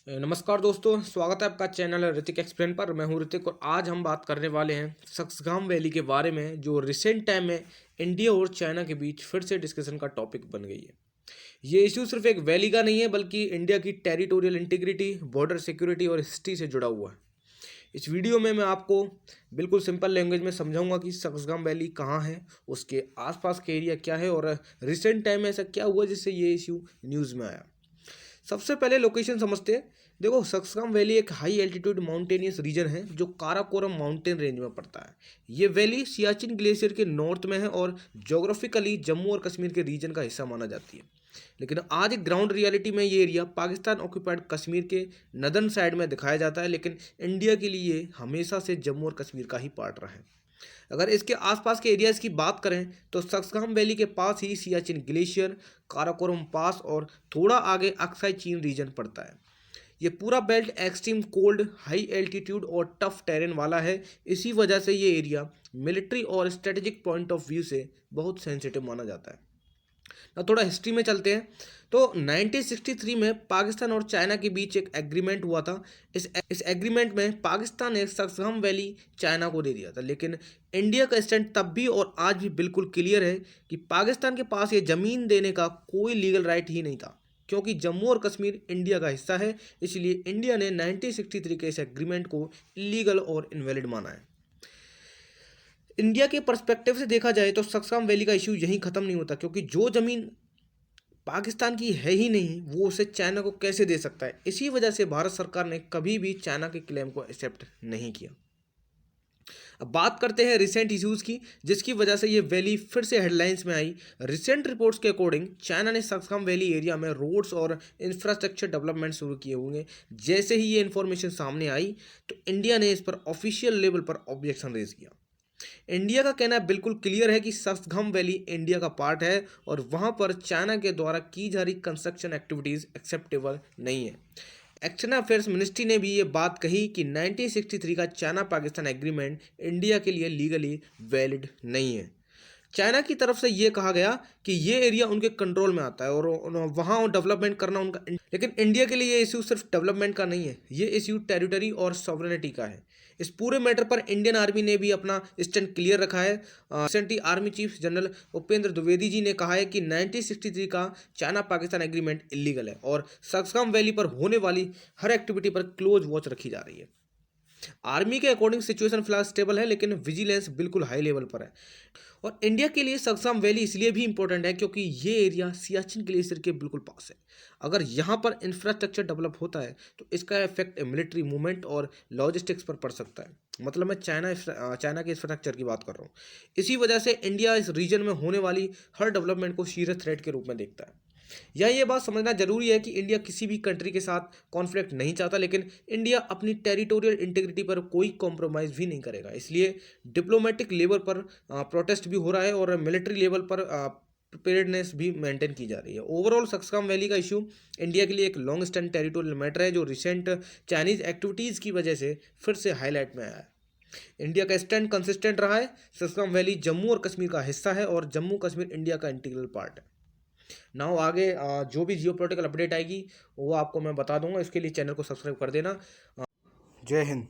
नमस्कार दोस्तों, स्वागत है आपका चैनल ऋतिक एक्सप्लेन पर। मैं हूं ऋतिक और आज हम बात करने वाले हैं सक्सगाम वैली के बारे में, जो रिसेंट टाइम में इंडिया और चाइना के बीच फिर से डिस्कशन का टॉपिक बन गई है। ये इशू सिर्फ एक वैली का नहीं है, बल्कि इंडिया की टेरिटोरियल इंटीग्रिटी, बॉर्डर सिक्योरिटी और हिस्ट्री से जुड़ा हुआ है। इस वीडियो में मैं आपको बिल्कुल सिंपल लैंग्वेज में समझाऊंगा कि सक्सगाम वैली कहाँ है, उसके आसपास के एरिया क्या है और रिसेंट टाइम में ऐसा क्या हुआ जिससे ये इशू न्यूज़ में आया। सबसे पहले लोकेशन समझते हैं। देखो, सक्सगाम वैली एक हाई एल्टीट्यूड माउंटेनियस रीजन है जो काराकोरम माउंटेन रेंज में पड़ता है। ये वैली सियाचिन ग्लेशियर के नॉर्थ में है और ज्योग्राफिकली जम्मू और कश्मीर के रीजन का हिस्सा माना जाती है। लेकिन आज एक ग्राउंड रियलिटी में ये एरिया पाकिस्तान ऑक्यूपाइड कश्मीर के नदर्न साइड में दिखाया जाता है, लेकिन इंडिया के लिए हमेशा से जम्मू और कश्मीर का ही पार्ट रहा है। अगर इसके आसपास के एरियाज की बात करें तो सक्सगाम वैली के पास ही सियाचिन ग्लेशियर, काराकोरम पास और थोड़ा आगे अक्साई चीन रीजन पड़ता है। ये पूरा belt extreme cold, high altitude और टफ टेरेन वाला है। इसी वजह से ये एरिया मिलिट्री और स्ट्रेटेजिक पॉइंट ऑफ व्यू से बहुत सेंसिटिव माना जाता है। ना थोड़ा हिस्ट्री में चलते हैं तो 1963 में पाकिस्तान और चाइना के बीच एक एग्रीमेंट हुआ था। इस एग्रीमेंट में पाकिस्तान ने सक्सगाम वैली चाइना को दे दिया था, लेकिन इंडिया का स्टैंड तब भी और आज भी बिल्कुल क्लियर है कि पाकिस्तान के पास ये ज़मीन देने का कोई लीगल राइट ही नहीं था, क्योंकि जम्मू और कश्मीर इंडिया का हिस्सा है। इसलिए इंडिया ने 1963 के इस एग्रीमेंट को इलीगल और इनवैलिड माना है। इंडिया के पर्सपेक्टिव से देखा जाए तो सक्सगाम वैली का इशू यहीं ख़त्म नहीं होता, क्योंकि जो ज़मीन पाकिस्तान की है ही नहीं वो उसे चाइना को कैसे दे सकता है। इसी वजह से भारत सरकार ने कभी भी चाइना के क्लेम को एक्सेप्ट नहीं किया। अब बात करते हैं रिसेंट इश्यूज़ की, जिसकी वजह से ये वैली फिर से हेडलाइंस में आई। रिसेंट रिपोर्ट्स के अकॉर्डिंग चाइना ने सक्सगाम वैली एरिया में रोड्स और इंफ्रास्ट्रक्चर डेवलपमेंट शुरू किए होंगे। जैसे ही ये इन्फॉर्मेशन सामने आई तो इंडिया ने इस पर ऑफिशियल लेवल पर ऑब्जेक्शन रेज किया। इंडिया का कहना बिल्कुल क्लियर है कि सक्सगाम वैली इंडिया का पार्ट है और वहां पर चाइना के द्वारा की जा रही कंस्ट्रक्शन एक्टिविटीज़ एक्सेप्टेबल नहीं है। एक्सटर्नल अफेयर्स मिनिस्ट्री ने भी ये बात कही कि 1963 का चाइना पाकिस्तान एग्रीमेंट इंडिया के लिए लीगली वैलिड नहीं है। चाइना की तरफ से ये कहा गया कि ये एरिया उनके कंट्रोल में आता है और वहाँ डेवलपमेंट करना उनका, लेकिन इंडिया के लिए ये इशू सिर्फ डेवलपमेंट का नहीं है, ये इशू टेरिटरी और सॉवरेनिटी का है। इस पूरे मैटर पर इंडियन आर्मी ने भी अपना स्टैंड क्लियर रखा है। Recently army chief general Upendra Dwivedi ji ने कहा है कि 1963 का चाइना पाकिस्तान एग्रीमेंट इलीगल है और सक्सगाम वैली पर होने वाली हर एक्टिविटी पर क्लोज वॉच रखी जा रही है। आर्मी के अकॉर्डिंग सिचुएशन फिलहाल स्टेबल है, लेकिन विजिलेंस बिल्कुल हाई लेवल पर है। और इंडिया के लिए सक्सगाम वैली इसलिए भी इंपॉर्टेंट है क्योंकि ये एरिया सियाचिन ग्लेशियर के बिल्कुल पास है। अगर यहाँ पर इंफ्रास्ट्रक्चर डेवलप होता है तो इसका इफेक्ट मिलिट्री मूवमेंट और लॉजिस्टिक्स पर पड़ सकता है। मतलब मैं चाइना के इंफ्रास्ट्रक्चर की बात कर रहा हूँ। इसी वजह से इंडिया इस रीजन में होने वाली हर डेवलपमेंट को सीरियस थ्रेट के रूप में देखता है। या ये बात समझना जरूरी है कि इंडिया किसी भी कंट्री के साथ कॉन्फ्लिक्ट नहीं चाहता, लेकिन इंडिया अपनी टेरिटोरियल इंटीग्रिटी पर कोई कॉम्प्रोमाइज़ भी नहीं करेगा। इसलिए डिप्लोमेटिक लेवल पर प्रोटेस्ट भी हो रहा है और मिलिट्री लेवल पर प्रिपेयर्डनेस भी मेंटेन की जा रही है। ओवरऑल सक्सगाम वैली का इशू इंडिया के लिए एक लॉन्ग स्टैंड टेरिटोरियल मैटर है, जो रिसेंट चाइनीज़ एक्टिविटीज़ की वजह से फिर से हाईलाइट में आया है। इंडिया का स्टैंड कंसिस्टेंट रहा है। सक्सगाम वैली जम्मू और कश्मीर का हिस्सा है और जम्मू कश्मीर इंडिया का इंटीग्रल पार्ट है। नाउ आगे जो भी जियो पोलिटिकल अपडेट आएगी वो आपको मैं बता दूंगा। इसके लिए चैनल को सब्सक्राइब कर देना। जय हिंद।